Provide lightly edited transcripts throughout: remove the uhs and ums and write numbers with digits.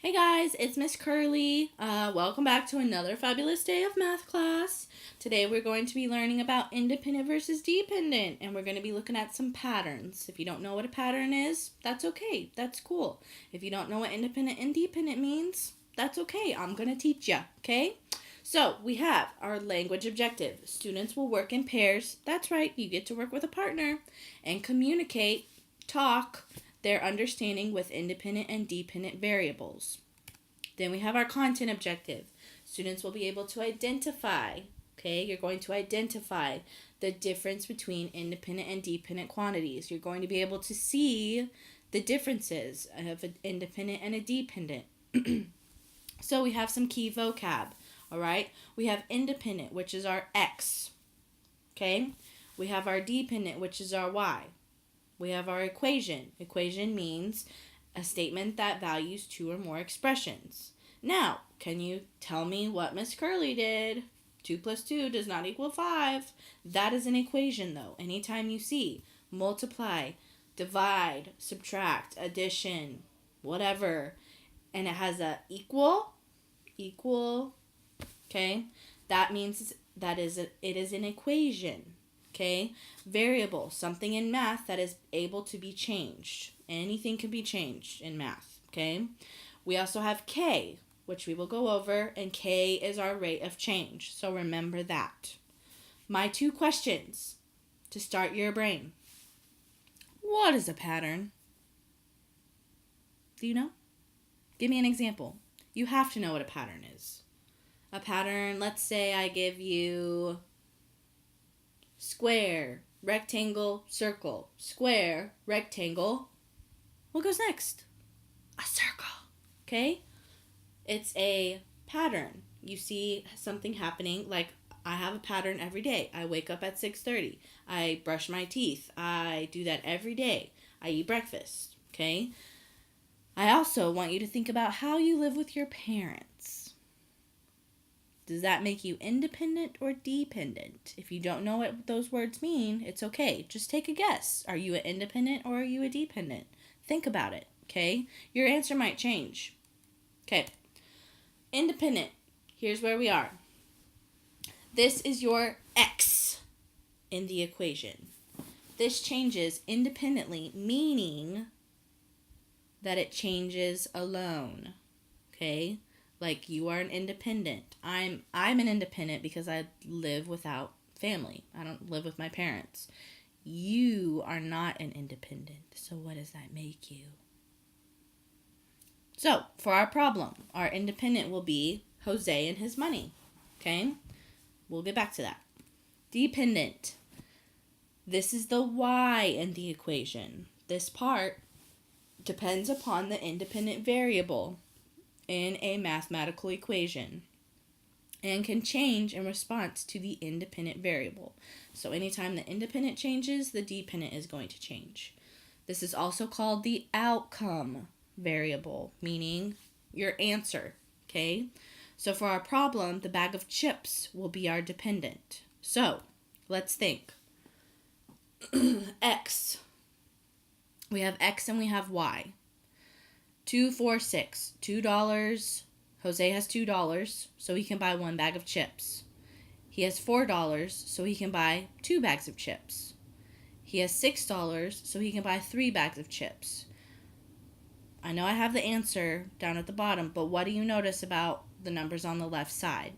Hey guys, it's Miss Curly. Welcome back to another fabulous day of math class. Today we're going to be learning about independent versus dependent, and we're going to be looking at some patterns. If you don't know what a pattern is, that's okay. That's cool. If you don't know what independent and dependent means, that's okay. I'm going to teach you, okay? So we have our language objective. Students will work in pairs. That's right, you get to work with a partner and communicate, talk, their understanding with independent and dependent variables. Then we have our content objective. Students will be able to identify, you're going to identify the difference between independent and dependent quantities. You're going to be able to see the differences of an independent and a dependent. So we have some key vocab, all right? We have independent, which is our X, okay? We have our dependent, which is our Y. We have our equation. Equation means a statement that values two or more expressions. Now, can you tell me what Miss Curly did? 2 plus 2 does not equal 5. That is an equation, though. Anytime you see multiply, divide, subtract, addition, whatever, and it has a equal, okay, that means it is an equation. Okay, variable, something in math that is able to be changed. Anything can be changed in math, okay? We also have K, which we will go over, and K is our rate of change. So remember that. My 2 questions to start your brain. What is a pattern? Do you know? Give me an example. You have to know what a pattern is. A pattern, let's say I give you square, rectangle, circle, square, rectangle. What goes next? A circle. Okay? It's a pattern. You see something happening, like I have a pattern every day. I wake up at 6:30. I brush my teeth. I do that every day. I eat breakfast. Okay? I also want you to think about how you live with your parents. Does that make you independent or dependent? If you don't know what those words mean, it's okay. Just take a guess. Are you an independent or are you a dependent? Think about it, okay? Your answer might change. Okay. Independent. Here's where we are. This is your X in the equation. This changes independently, meaning that it changes alone, okay? Like you are an independent. I'm an independent because I live without family. I don't live with my parents. You are not an independent. So what does that make you? So for our problem, our independent will be Jose and his money. Okay? We'll get back to that. Dependent. This is the Y in the equation. This part depends upon the independent variable in a mathematical equation and can change in response to the independent variable. So anytime the independent changes, the dependent is going to change. This is also called the outcome variable, meaning your answer, okay? So for our problem, the bag of chips will be our dependent. So let's think. X. We have X and we have Y. 2, 4, 6. $2. Jose has $2, so he can buy 1 bag of chips. He has $4, so he can buy 2 bags of chips. He has $6, so he can buy 3 bags of chips. I know I have the answer down at the bottom, but what do you notice about the numbers on the left side?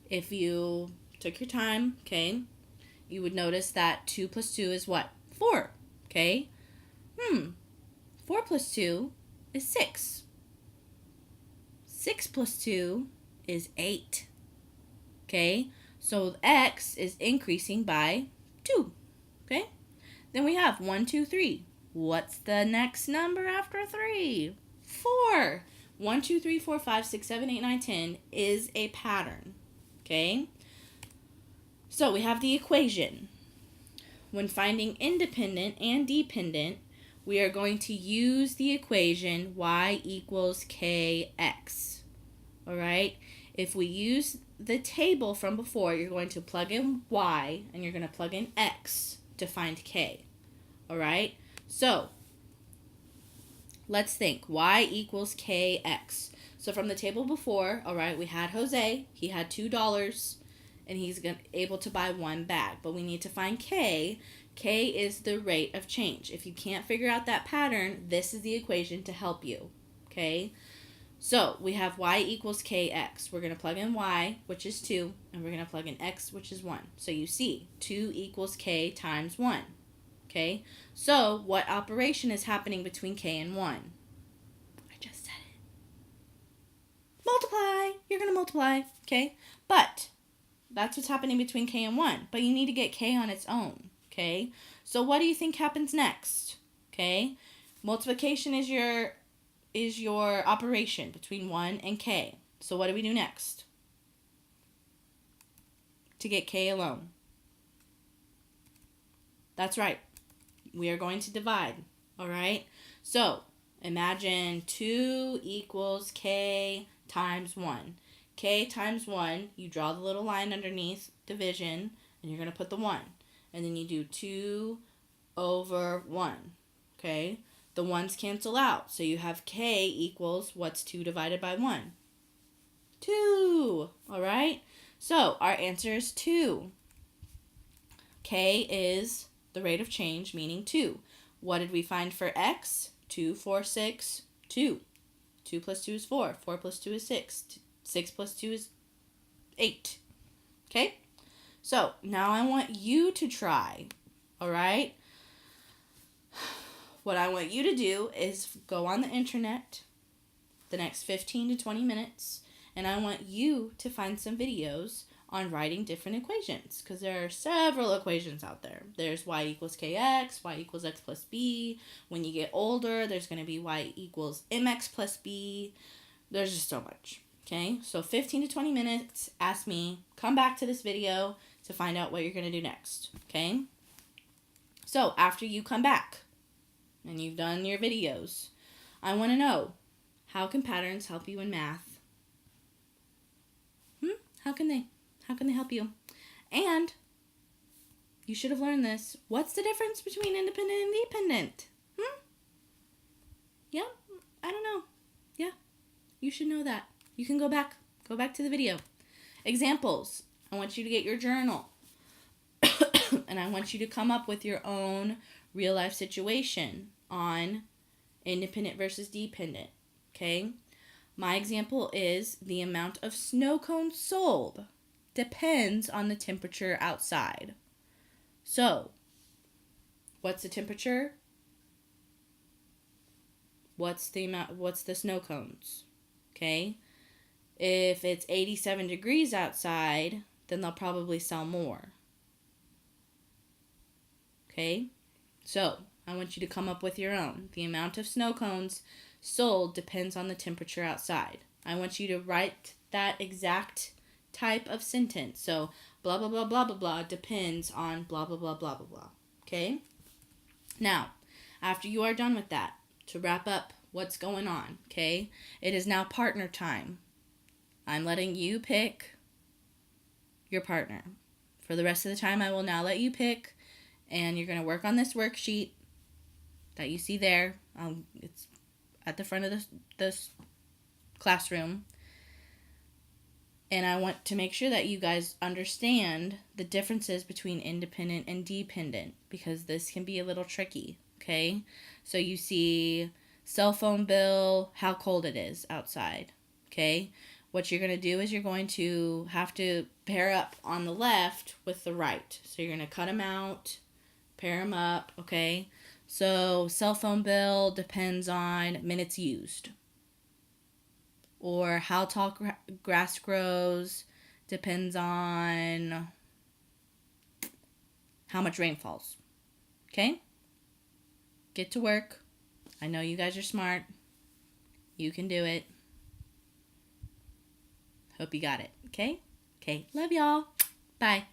If you took your time, okay, you would notice that 2 plus 2 is what? 4, okay? 4 plus 2 is 6. 6 plus 2 is 8, okay? So X is increasing by 2, okay? Then we have 1, 2, 3. What's the next number after 3? 4. 1, 2, 3, 4, 5, 6, 7, 8, 9, 10 is a pattern. Okay, so we have the equation. When finding independent and dependent, we are going to use the equation y equals kx. All right, If we use the table from before, you're going to plug in y and you're going to plug in x to find k. All right? So let's think. Y equals kx. So from the table before, all right, we had Jose. He had $2 and he's able to buy one bag. But we need to find k. K is the rate of change. If you can't figure out that pattern, this is the equation to help you. Okay? So we have y equals kx. We're going to plug in y, which is 2, and we're going to plug in x, which is 1. So you see, 2 equals k times 1. Okay? So what operation is happening between k and 1? I just said it. Multiply. You're going to multiply. Okay? But that's what's happening between k and 1. But you need to get k on its own. Okay? So what do you think happens next? Okay? Multiplication is your operation between 1 and k. So what do we do next to get k alone? That's right. We are going to divide. All right? So imagine 2 equals k times 1. K times 1, you draw the little line underneath division, and you're going to put the 1. And then you do 2 over 1. Okay? The 1's cancel out. So you have k equals, what's 2 divided by 1? 2. All right? So our answer is 2. K is the rate of change, meaning 2. What did we find for x? 2, 4, 6, 2. 2 plus 2 is 4. 4 plus 2 is 6. 6 plus 2 is 8. Okay? So now I want you to try. All right? What I want you to do is go on the internet the next 15 to 20 minutes, and I want you to find some videos on writing different equations, because there are several equations out there. There's y equals kx, y equals x plus b. When you get older, there's going to be y equals mx plus b. There's just so much. Okay, so 15 to 20 minutes, ask me, come back to this video to find out what you're going to do next. Okay, so after you come back and you've done your videos, I want to know, how can patterns help you in math? How can they? How can they help you? And you should have learned this. What's the difference between independent and dependent? Yeah, I don't know. Yeah, you should know that. You can go back to the video. Examples. I want you to get your journal. And I want you to come up with your own real life situation on independent versus dependent. Okay? My example is the amount of snow cones sold depends on the temperature outside. So, what's the temperature? What's the snow cones? Okay? If it's 87 degrees outside, then they'll probably sell more. Okay? So, I want you to come up with your own. The amount of snow cones sold depends on the temperature outside. I want you to write that exact type of sentence. So, blah, blah, blah, blah, blah, blah depends on blah, blah, blah, blah, blah, blah. Okay? Now, after you are done with that, to wrap up what's going on, okay, it is now partner time. I'm letting you pick your partner. For the rest of the time, I will now let you pick, and you're going to work on this worksheet that you see there. It's at the front of this classroom. And I want to make sure that you guys understand the differences between independent and dependent, because this can be a little tricky, okay? So you see cell phone bill, how cold it is outside, okay? What you're going to do is you're going to have to pair up on the left with the right. So you're going to cut them out, pair them up, okay? So cell phone bill depends on minutes used. Or how tall grass grows depends on how much rain falls. Okay? Get to work. I know you guys are smart. You can do it. Hope you got it. Okay? Okay. Love y'all. Bye.